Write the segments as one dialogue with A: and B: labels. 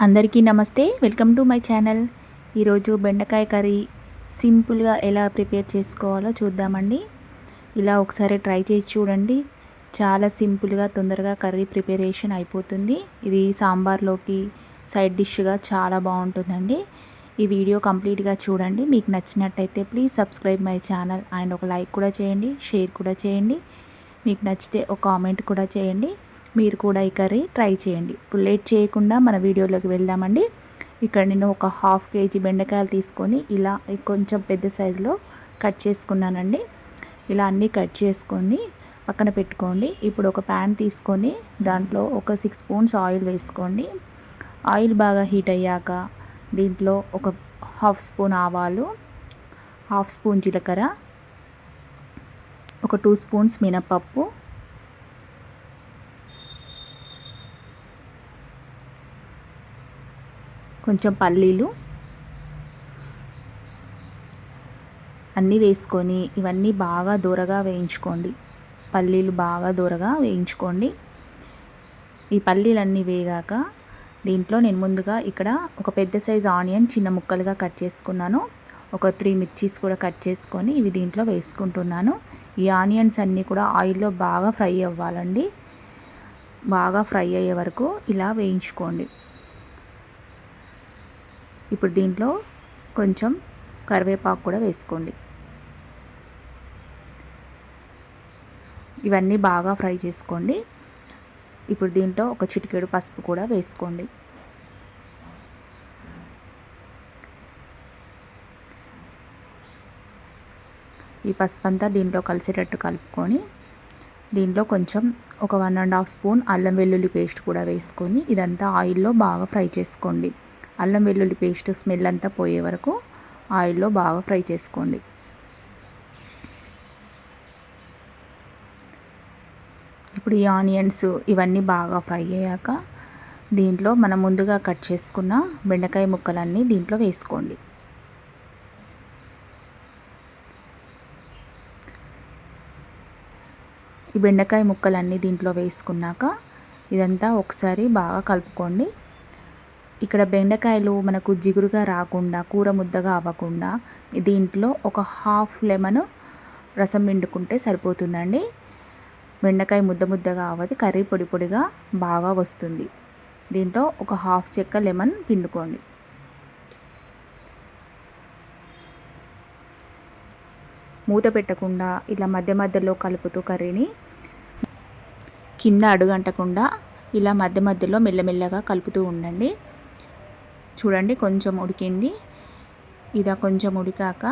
A: అందరికీ నమస్తే, welcome to my channel. ఈరోజు బెండకాయ కర్రీ సింపుల్గా ఎలా ప్రిపేర్ చేసుకోవాలో చూద్దామండి. ఇలా ఒకసారి ట్రై చేసి చూడండి. చాలా సింపుల్గా తొందరగా కర్రీ ప్రిపరేషన్ అయిపోతుంది. ఇది సాంబార్లోకి సైడ్ డిష్గా చాలా బాగుంటుందండి. ఈ వీడియో కంప్లీట్గా చూడండి. మీకు నచ్చినట్టయితే please subscribe my channel and ఒక లైక్ కూడా చేయండి, షేర్ కూడా చేయండి. మీకు నచ్చితే ఒక కామెంట్ కూడా చేయండి. మీరు కూడా ఈ కర్రీ ట్రై చేయండి. ఇప్పుడు లేట్ చేయకుండా మన వీడియోలోకి వెళ్దామండి. ఇక్కడ నేను ఒక హాఫ్ కేజీ బెండకాయలు తీసుకొని ఇలా కొంచెం పెద్ద సైజులో కట్ చేసుకున్నానండి. ఇలా అన్నీ కట్ చేసుకొని పక్కన పెట్టుకోండి. ఇప్పుడు ఒక ప్యాన్ తీసుకొని దాంట్లో ఒక 6 స్పూన్స్ ఆయిల్ వేసుకోండి. ఆయిల్ బాగా హీట్ అయ్యాక దీంట్లో ఒక హాఫ్ స్పూన్ ఆవాలు, హాఫ్ స్పూన్ జీలకర్ర, ఒక 2 స్పూన్స్ మినపప్పు, కొంచెం పల్లీలు అన్నీ వేసుకొని ఇవన్నీ బాగా దూరగా వేయించుకోండి. పల్లీలు బాగా దూరగా వేయించుకోండి. ఈ పల్లీలన్నీ వేగాక దీంట్లో నేను ముందుగా ఇక్కడ ఒక పెద్ద సైజు ఆనియన్ చిన్న ముక్కలుగా కట్ చేసుకున్నాను. ఒక 3 మిర్చీస్ కూడా కట్ చేసుకొని ఇవి దీంట్లో వేసుకుంటున్నాను. ఈ ఆనియన్స్ అన్నీ కూడా ఆయిల్లో బాగా ఫ్రై అవ్వాలండి. బాగా ఫ్రై అయ్యే వరకు ఇలా వేయించుకోండి. ఇప్పుడు దీంట్లో కొంచెం కరివేపాకు కూడా వేసుకోండి. ఇవన్నీ బాగా ఫ్రై చేసుకోండి. ఇప్పుడు దీంట్లో ఒక చిటికెడు పసుపు కూడా వేసుకోండి. ఈ పసుపు అంతా దీంట్లో కలిసేటట్టు కలుపుకొని దీంట్లో కొంచెం ఒక 1.5 స్పూన్ అల్లం వెల్లుల్లి పేస్ట్ కూడా వేసుకొని ఇదంతా ఆయిల్లో బాగా ఫ్రై చేసుకోండి. అల్లం వెల్లుల్లి పేస్ట్ స్మెల్ అంతా పోయే వరకు ఆయిల్లో బాగా ఫ్రై చేసుకోండి. ఇప్పుడు ఈ ఆనియన్స్ ఇవన్నీ బాగా ఫ్రై అయ్యాక దీంట్లో మనం ముందుగా కట్ చేసుకున్న బెండకాయ ముక్కలన్నీ దీంట్లో వేసుకోండి. ఈ బెండకాయ ముక్కలన్నీ దీంట్లో వేసుకున్నాక ఇదంతా ఒకసారి బాగా కలుపుకోండి. ఇక్కడ బెండకాయలు మనకు జిగురుగా రాకుండా కూర ముద్దగా అవ్వకుండా దీంట్లో ఒక హాఫ్ లెమన్ రసం పిండుకుంటే సరిపోతుందండి. బెండకాయ ముద్ద ముద్దగా అవ్వదు, కర్రీ పొడి పొడిగా బాగా వస్తుంది. దీంట్లో ఒక హాఫ్ చెక్క లెమన్ పిండుకోండి. మూత పెట్టకుండా ఇలా మధ్య మధ్యలో కలుపుతూ కర్రీని కింద అడుగంటకుండా ఇలా మధ్య మధ్యలో మెల్లమెల్లగా కలుపుతూ ఉండండి. చూడండి కొంచెం ఉడికింది. ఇది కొంచెం ఉడికాక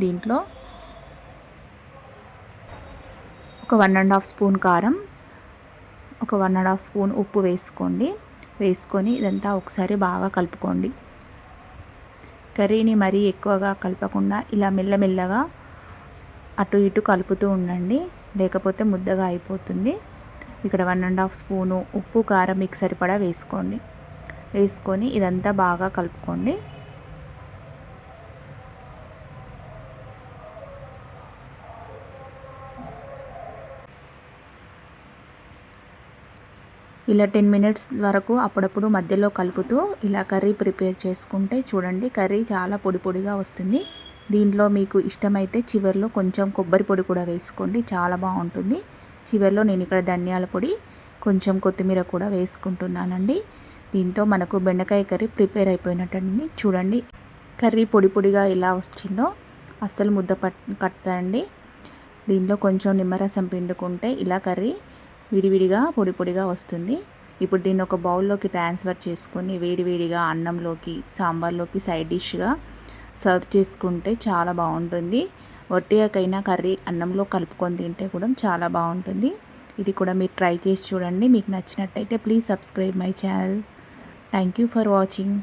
A: దీంట్లో ఒక 1.5 స్పూన్ కారం, ఒక 1.5 స్పూన్ ఉప్పు వేసుకోండి. వేసుకొని ఇదంతా ఒకసారి బాగా కలుపుకోండి. కర్రీని మరీ ఎక్కువగా కలపకుండా ఇలా మెల్లమెల్లగా అటు ఇటు కలుపుతూ ఉండండి, లేకపోతే ముద్దగా అయిపోతుంది. ఇక్కడ 1.5 స్పూను ఉప్పు కారం మీకు సరిపడా వేసుకోండి. వేసుకొని ఇదంతా బాగా కలుపుకోండి. ఇలా 10 మినిట్స్ వరకు అప్పుడప్పుడు మధ్యలో కలుపుతూ ఇలా కర్రీ ప్రిపేర్ చేసుకుంటే చూడండి కర్రీ చాలా పొడి పొడిగా వస్తుంది. దీంట్లో మీకు ఇష్టమైతే చివరిలో కొంచెం కొబ్బరి పొడి కూడా వేసుకోండి, చాలా బాగుంటుంది. చివరిలో నేను ఇక్కడ ధనియాల పొడి, కొంచెం కొత్తిమీర కూడా వేసుకుంటున్నానండి. దీంతో మనకు బెండకాయ కర్రీ ప్రిపేర్ అయిపోయినట్టండి. చూడండి కర్రీ పొడి పొడిగా ఎలా వచ్చిందో, అస్సలు ముద్ద కట్టండి. దీంట్లో కొంచెం నిమ్మరసం పిండుకుంటే ఇలా కర్రీ విడివిడిగా పొడి పొడిగా వస్తుంది. ఇప్పుడు దీన్ని ఒక బౌల్లోకి ట్రాన్స్ఫర్ చేసుకొని వేడివేడిగా అన్నంలోకి సాంబార్లోకి సైడ్ డిష్గా సర్వ్ చేసుకుంటే చాలా బాగుంటుంది. వట్టికైనా కర్రీ అన్నంలో కలుపుకొని తింటే కూడా చాలా బాగుంటుంది. ఇది కూడా మీరు ట్రై చేసి చూడండి. మీకు నచ్చినట్టయితే please subscribe my channel. Thank you for watching.